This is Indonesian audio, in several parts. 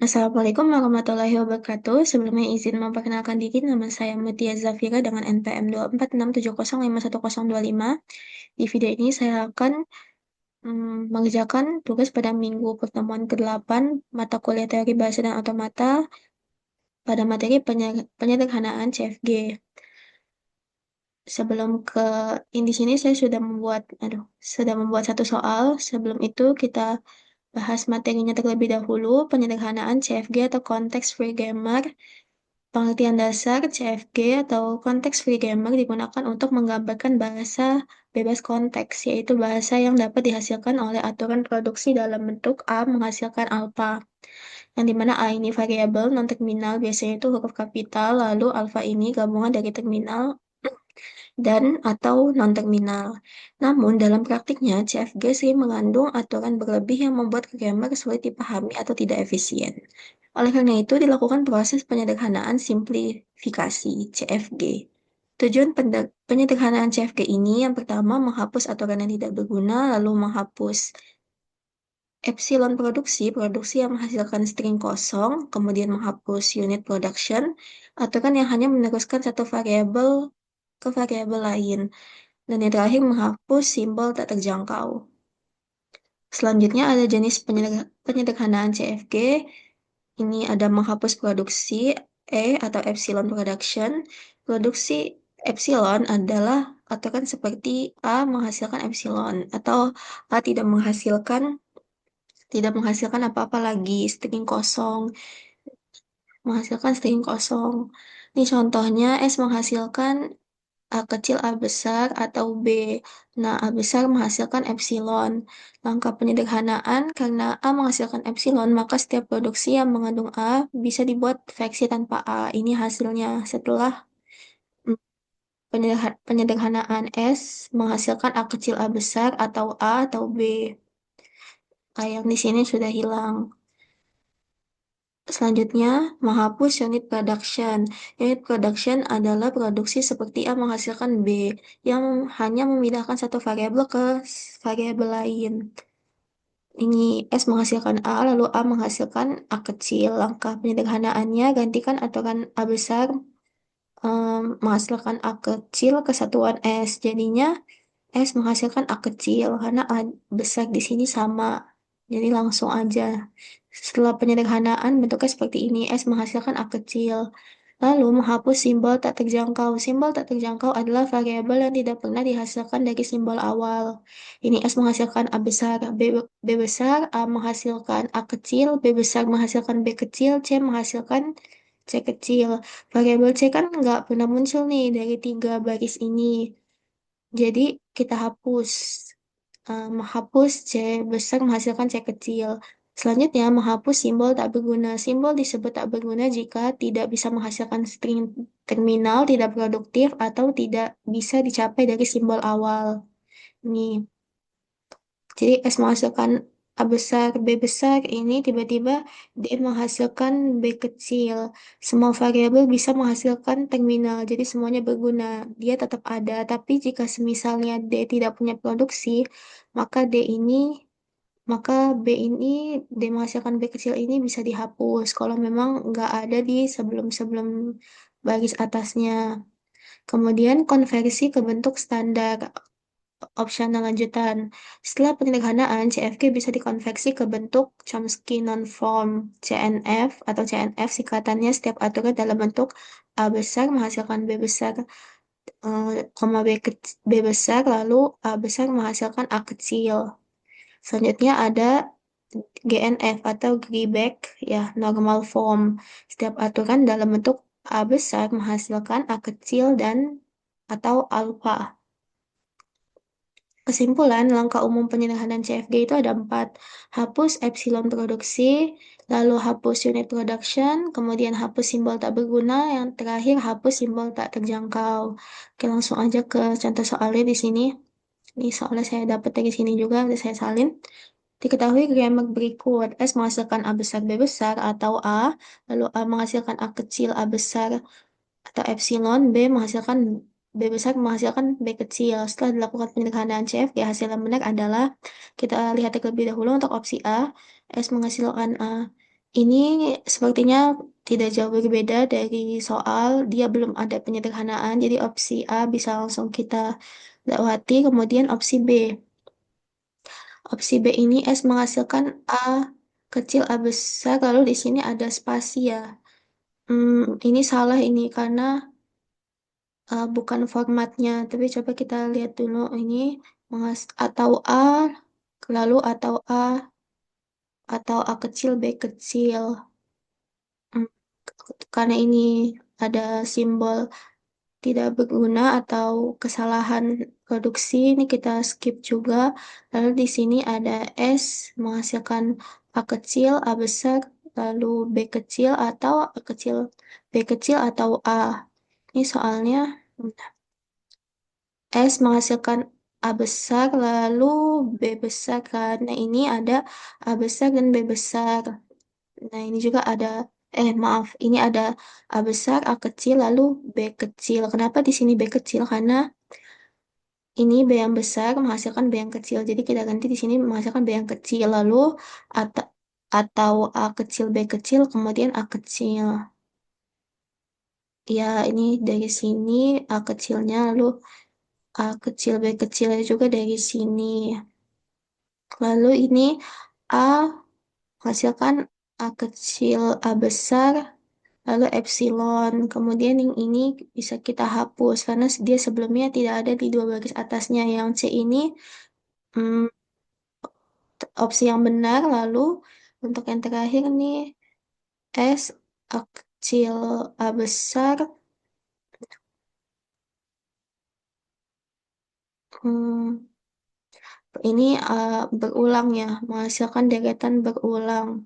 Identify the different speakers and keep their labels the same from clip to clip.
Speaker 1: Assalamualaikum warahmatullahi wabarakatuh. Sebelumnya izin memperkenalkan diri, nama saya Mutia Zafira dengan NPM 2467051125. Di video ini saya akan mengerjakan tugas pada minggu pertemuan ke-8 mata kuliah teori bahasa dan otomata pada materi penyederhanaan CFG. Sebelum ke ini di sini saya sudah membuat satu soal. Sebelum itu kita bahas materinya terlebih dahulu, penyederhanaan CFG atau Context Free Grammar. Pengertian dasar CFG atau konteks free grammar digunakan untuk menggambarkan bahasa bebas konteks, yaitu bahasa yang dapat dihasilkan oleh aturan produksi dalam bentuk A menghasilkan alpha, yang dimana A ini variabel non-terminal, biasanya itu huruf kapital, lalu alpha ini gabungan dari terminal dan atau non-terminal. Namun, dalam praktiknya, CFG sering mengandung aturan berlebih yang membuat grammar sulit dipahami atau tidak efisien. Oleh karena itu, dilakukan proses penyederhanaan simplifikasi CFG. Tujuan penyederhanaan CFG ini yang pertama menghapus aturan yang tidak berguna, lalu menghapus epsilon produksi yang menghasilkan string kosong, kemudian menghapus unit production, aturan yang hanya meneruskan satu variabel ke variabel lain, dan yang terakhir menghapus simbol tak terjangkau. Selanjutnya ada jenis penyederhanaan CFG. Ini ada menghapus produksi atau epsilon production. Produksi epsilon adalah aturan seperti A menghasilkan epsilon atau A tidak menghasilkan apa-apa lagi, string kosong, menghasilkan string kosong. Ini contohnya S menghasilkan A kecil A besar atau B. Nah, A besar menghasilkan epsilon. Langkah penyederhanaan, karena A menghasilkan epsilon, maka setiap produksi yang mengandung A bisa dibuat versi tanpa A. Ini hasilnya setelah mm, penyederhanaan S menghasilkan A kecil A besar atau A atau B. A yang di sini sudah hilang. Selanjutnya, menghapus unit production. Unit production adalah produksi seperti A menghasilkan B, yang hanya memindahkan satu variabel ke variabel lain. Ini S menghasilkan A, lalu A menghasilkan A kecil. Langkah penyederhanaannya, gantikan aturan A besar menghasilkan A kecil ke satuan S. Jadinya S menghasilkan A kecil, karena A besar di sini sama. Jadi langsung aja. Setelah penyederhanaan, bentuknya seperti ini. S menghasilkan A kecil. Lalu menghapus simbol tak terjangkau. Simbol tak terjangkau adalah variabel yang tidak pernah dihasilkan dari simbol awal. Ini S menghasilkan A besar, B besar, A menghasilkan A kecil, B besar menghasilkan B kecil, C menghasilkan C kecil. Variabel C kan nggak pernah muncul nih dari tiga baris ini. Jadi kita hapus. Menghapus C besar menghasilkan C kecil. Selanjutnya, menghapus simbol tak berguna. Simbol disebut tak berguna jika tidak bisa menghasilkan string terminal, tidak produktif, atau tidak bisa dicapai dari simbol awal. Ini. Jadi S menghasilkan A besar, B besar, ini tiba-tiba D menghasilkan B kecil. Semua variabel bisa menghasilkan terminal, jadi semuanya berguna. Dia tetap ada, tapi jika semisalnya D tidak punya produksi, maka D ini, maka D menghasilkan B kecil ini bisa dihapus kalau memang nggak ada di sebelum-sebelum baris atasnya. Kemudian konversi ke bentuk standar. Opsional lanjutan. Setelah penyederhanaan, CFG bisa dikonversi ke bentuk Chomsky non-form CNF atau CNF singkatannya setiap aturan dalam bentuk A besar menghasilkan B besar, koma B besar, lalu A besar menghasilkan A kecil. Selanjutnya ada GNF atau Greeback ya normal form. Setiap aturan dalam bentuk A besar menghasilkan A kecil dan atau alpha. Kesimpulan, langkah umum penyederhanaan CFG itu ada 4. Hapus epsilon produksi, lalu hapus unit production, kemudian hapus simbol tak berguna, yang terakhir hapus simbol tak terjangkau. Oke, langsung aja ke contoh soalnya di sini. Ini soalnya saya dapat dari sini juga, udah saya salin. Diketahui grammar berikut. S menghasilkan A besar B besar atau A, lalu A menghasilkan A kecil A besar atau epsilon, B besar menghasilkan B kecil. Setelah dilakukan penyederhanaan CFG, hasil yang benar adalah kita lihat terlebih dahulu untuk opsi A, S menghasilkan A Ini sepertinya tidak jauh berbeda dari soal dia belum ada penyederhanaan. Jadi opsi A bisa langsung kita lewati. Kemudian opsi B. Opsi B ini S menghasilkan A kecil A besar. Lalu di sini ada spasi ya. Ini salah ini karena bukan formatnya. Tapi coba kita lihat dulu ini atau A lalu atau A kecil B kecil. Hmm, karena ini ada simbol tidak berguna atau kesalahan produksi, ini kita skip juga. Lalu di sini ada S menghasilkan A kecil, A besar, lalu B kecil atau A kecil, B kecil atau A. Ini soalnya S menghasilkan A besar, lalu B besar. Karena ini ada A besar dan B besar. Nah, ini juga ada, maaf, ini ada A besar, A kecil, lalu B kecil. Kenapa di sini B kecil? Karena ini B yang besar menghasilkan B yang kecil. Jadi kita ganti di sini menghasilkan B yang kecil, lalu atau atau A kecil B kecil, kemudian A kecil. Ya, ini dari sini A kecilnya, lalu A kecil B kecilnya juga dari sini. Lalu ini A menghasilkan A kecil A besar, lalu epsilon. Kemudian yang ini bisa kita hapus karena dia sebelumnya tidak ada di dua baris atasnya. Yang C ini hmm, opsi yang benar. Lalu untuk yang terakhir nih S A kecil A besar. hmm, ini berulang ya, menghasilkan deretan berulang.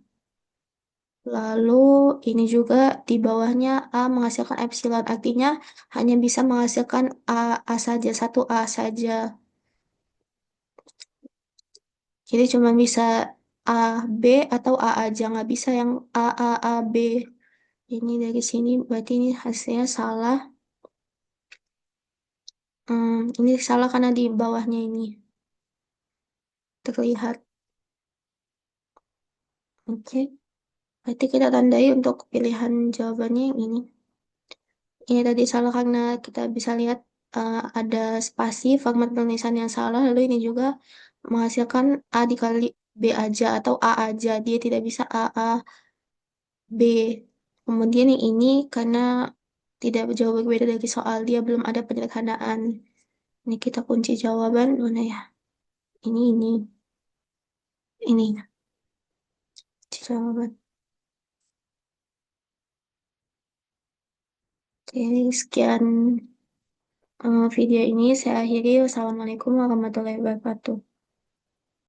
Speaker 1: Lalu ini juga di bawahnya A menghasilkan epsilon, artinya hanya bisa menghasilkan A saja, satu A saja. Jadi cuma bisa A, B atau A aja, nggak bisa yang A, B. Ini dari sini berarti ini hasilnya salah. Ini salah karena di bawahnya ini terlihat. Oke, berarti kita tandai untuk pilihan jawabannya yang ini. Ini tadi salah karena kita bisa lihat ada spasi format penulisan yang salah. Lalu ini juga menghasilkan A dikali B aja atau A aja. Dia tidak bisa A, B. Kemudian yang ini karena tidak jauh berbeda dari soal dia belum ada penyederhanaan. Ini kita kunci jawaban mana ya? Ini kunci jawaban. Oke, sekian video ini saya akhiri. Wassalamualaikum warahmatullahi wabarakatuh.